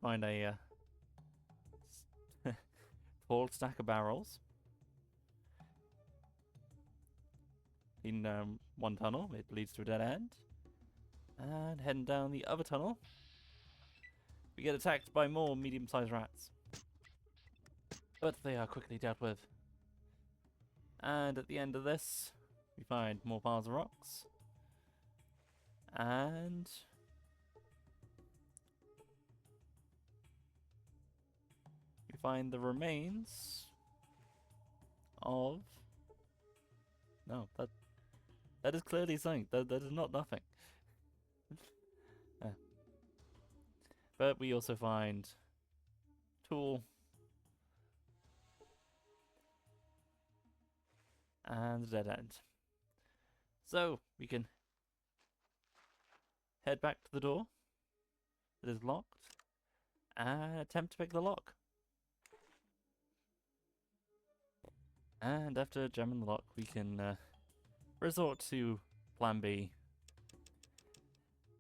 find a tall stack of barrels. In one tunnel, it leads to a dead end. And heading down the other tunnel, we get attacked by more medium-sized rats. But they are quickly dealt with. And at the end of this, we find more piles of rocks. And we find the remains of... No, that is clearly something. That is not nothing. But we also find tool and a dead end. So we can head back to the door that is locked and attempt to pick the lock. And after jamming the lock, we can resort to plan B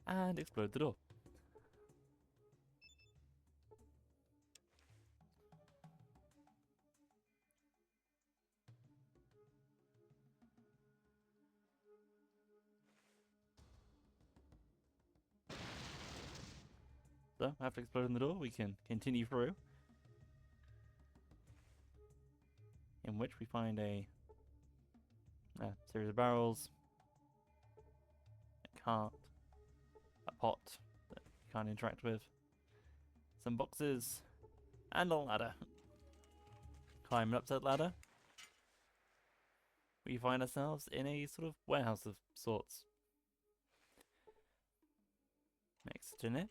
and explode the door. So, after exploding the door, we can continue through, in which we find a series of barrels, a cart, a pot that you can't interact with, some boxes, and a ladder. Climbing up that ladder, we find ourselves in a sort of warehouse of sorts. Next in it,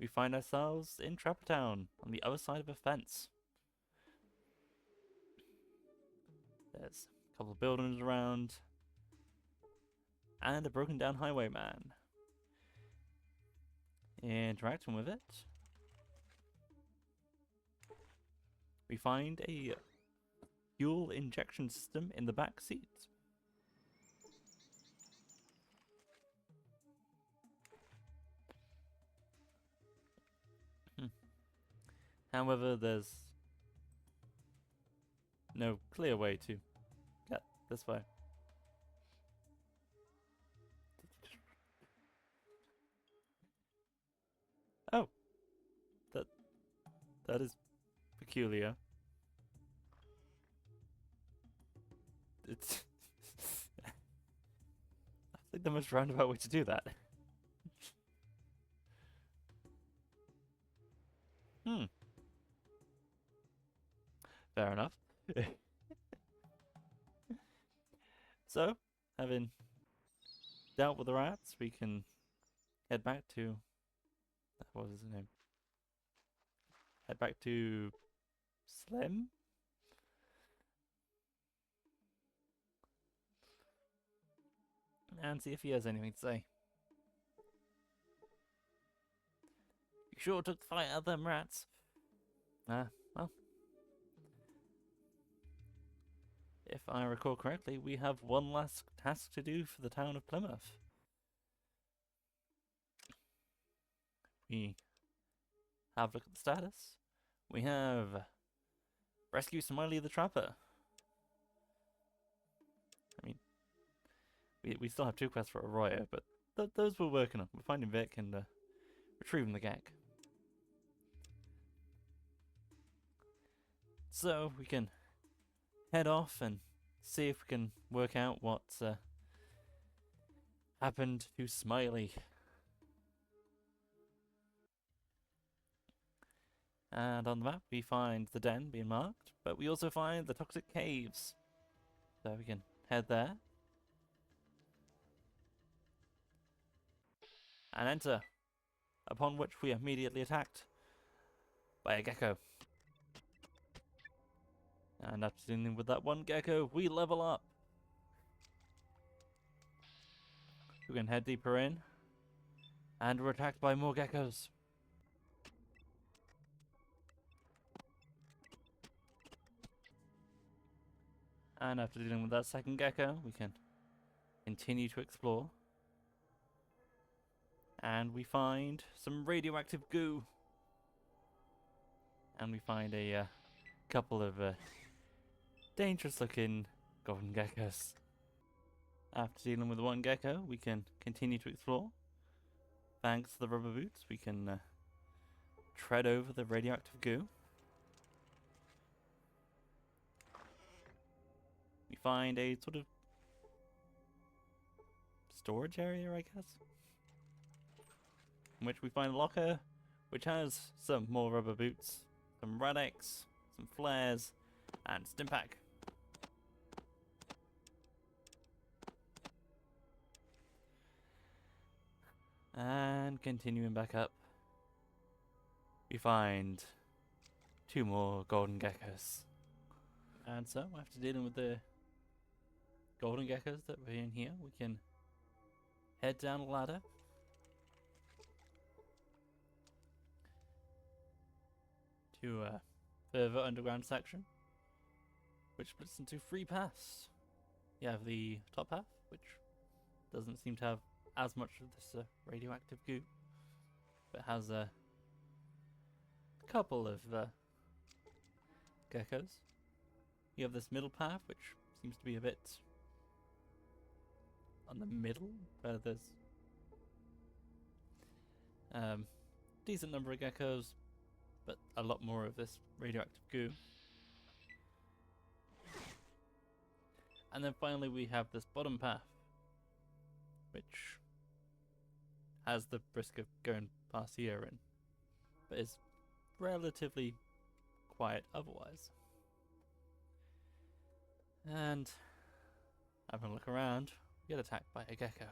we find ourselves in Trapper Town, on the other side of a fence. There's a couple of buildings around, and a broken down highwayman. Interacting with it, we find a fuel injection system in the back seat. However, there's no clear way to get this way. Oh, that is peculiar. It's I think the most roundabout way to do that. Fair enough. So, having dealt with the rats, we can head back to... What was his name? Head back to... Slim? and see if he has anything to say. You sure took the fight out of them rats. Well, if I recall correctly, we have one last task to do for the town of Plymouth. We have a look at the status. We have rescue Smiley the Trapper. I mean, we still have 2 quests for Arroyo, but those we're working on. We're finding Vic and retrieving the gag. So we can head off and see if we can work out what happened to Smiley. And on the map we find the den being marked, but we also find the toxic caves. So we can head there. And enter. Upon which we are immediately attacked by a gecko. And after dealing with that one gecko, we level up. We can head deeper in. And we're attacked by more geckos. And after dealing with that second gecko, we can continue to explore. And we find some radioactive goo. And we find a couple of dangerous looking golden geckos. After dealing with one gecko, we can continue to explore. Thanks to the rubber boots, we can tread over the radioactive goo. We find a sort of storage area, I guess, in which we find a locker which has some more rubber boots, some Radix, some flares, and Stimpack. And continuing back up, we find 2 more golden geckos. And so, after dealing with the golden geckos that were in here, we can head down a ladder to a further underground section, which splits into 3 paths. You have the top path, which doesn't seem to have as much of this radioactive goo, but has a couple of geckos. You have this middle path, which seems to be a bit on the middle, where there's decent number of geckos, but a lot more of this radioactive goo. And then finally we have this bottom path, which has the risk of going past here in, but is relatively quiet otherwise. And having a look around, we get attacked by a gecko.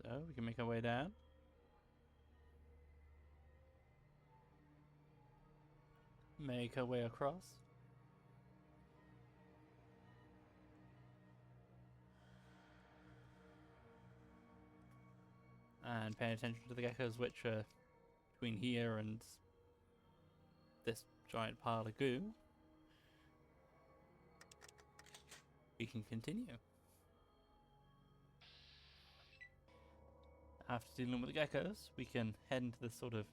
So we can make our way down. Make our way across. And paying attention to the geckos which are between here and this giant pile of goo, we can continue. After dealing with the geckos, we can head into this sort of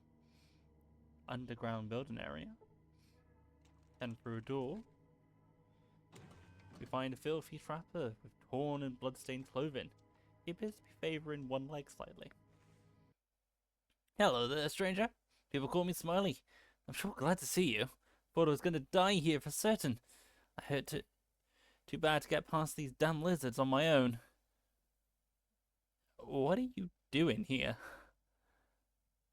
underground building area. And through a door, we find a filthy trapper with torn and blood-stained clothing. He appears to be favouring one leg slightly. Hello there, stranger. People call me Smiley. I'm sure glad to see you. Thought I was going to die here for certain. I heard too bad to get past these damn lizards on my own. What are you doing here?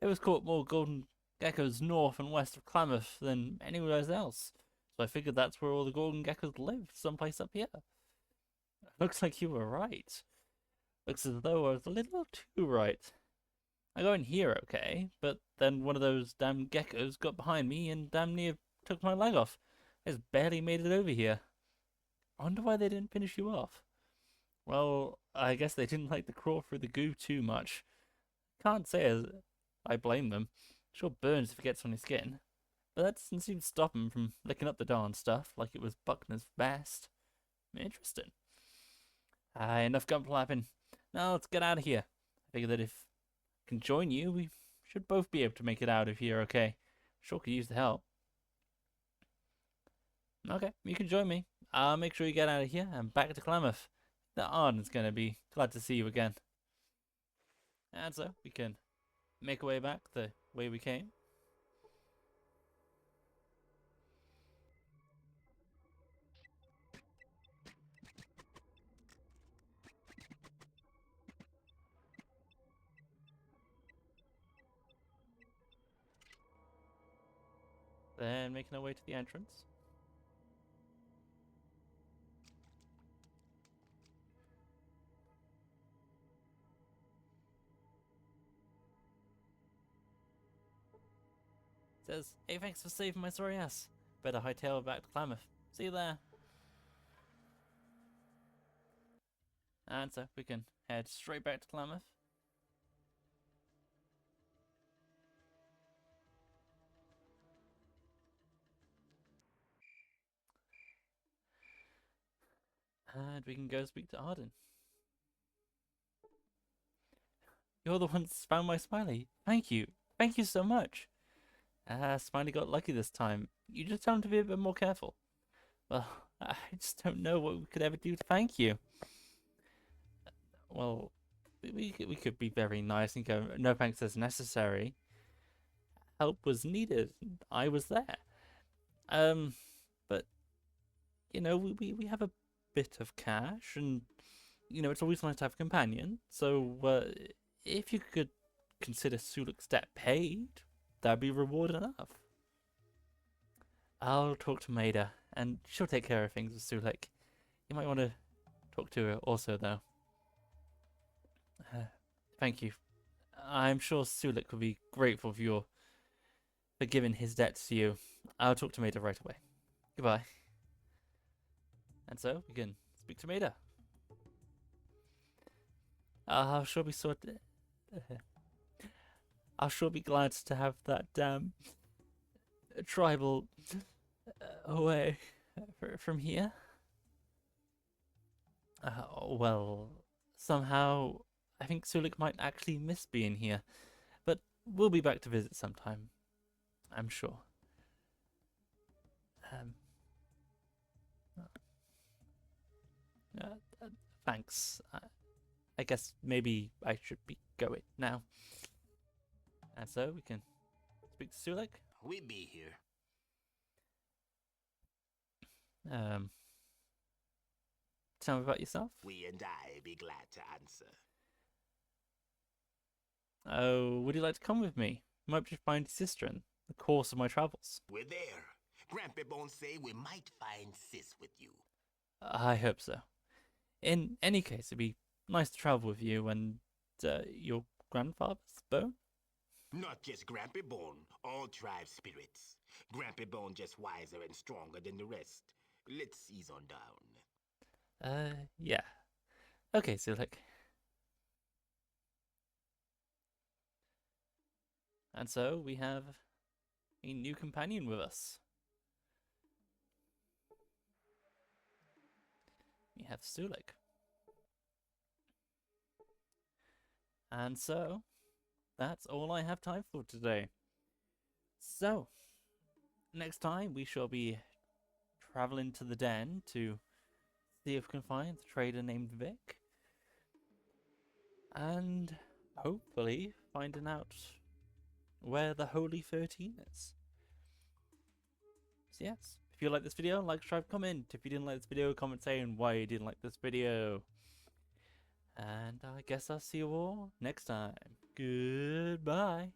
It was caught more golden geckos north and west of Klamath than anywhere else, so I figured that's where all the golden geckos live, someplace up here. Looks like you were right. Looks as though I was a little too right. I got in here okay, but then one of those damn geckos got behind me and damn near took my leg off. I just barely made it over here. I wonder why they didn't finish you off. Well, I guess they didn't like to crawl through the goo too much. Can't say as I blame them. Sure burns if it gets on your skin. But that doesn't seem to stop him from licking up the darn stuff like it was Buckner's best. Interesting. Enough gun flapping. Now let's get out of here. I figure that if I can join you, we should both be able to make it out of here okay. Sure could use the help. Okay, you can join me. I'll make sure you get out of here and back to Klamath. The Arden's gonna be glad to see you again. And so we can make our way back the way we came. Then making our way to the entrance. Says, hey, thanks for saving my sorry ass. Better hightail back to Klamath. See you there. And so we can head straight back to Klamath. And we can go speak to Arden. You're the one that's found my Smiley. Thank you. Thank you so much. Smiley got lucky this time. You just tell him to be a bit more careful. Well, I just don't know what we could ever do to thank you. Well, we could be very nice and go, no thanks as necessary. Help was needed. I was there. But, you know, we have a bit of cash and, you know, it's always nice to have a companion. So, if you could consider Suluk's debt paid, that'd be reward enough. I'll talk to Maida, and she'll take care of things with Suluk. You might want to talk to her also, though. Thank you. I'm sure Suluk will be grateful for giving his debts to you. I'll talk to Maida right away. Goodbye. And so, we can speak to Maida. I'll sure be I'll sure be glad to have that damn tribal away from here. Well, somehow I think Suluk might actually miss being here, but we'll be back to visit sometime, I'm sure. Thanks. I guess maybe I should be going now. And so we can speak to Suluk. We be here. Tell me about yourself. We and I be glad to answer. Oh, would you like to come with me? Might just find your sister in the course of my travels. We're there. Grampy Bone say we might find Sis with you. I hope so. In any case, it'd be nice to travel with you and your grandfather's bone. Not just Grampy Bone, all tribe spirits. Grampy Bone just wiser and stronger than the rest. Let's ease on down. Yeah. Okay, Suluk. And so we have a new companion with us. We have Suluk. And so, that's all I have time for today. So, next time we shall be traveling to the den to see if we can find the trader named Vic. And hopefully finding out where the Holy 13 is. So yes, if you like this video, like, subscribe, comment. If you didn't like this video, comment saying why you didn't like this video. And I guess I'll see you all next time. Goodbye.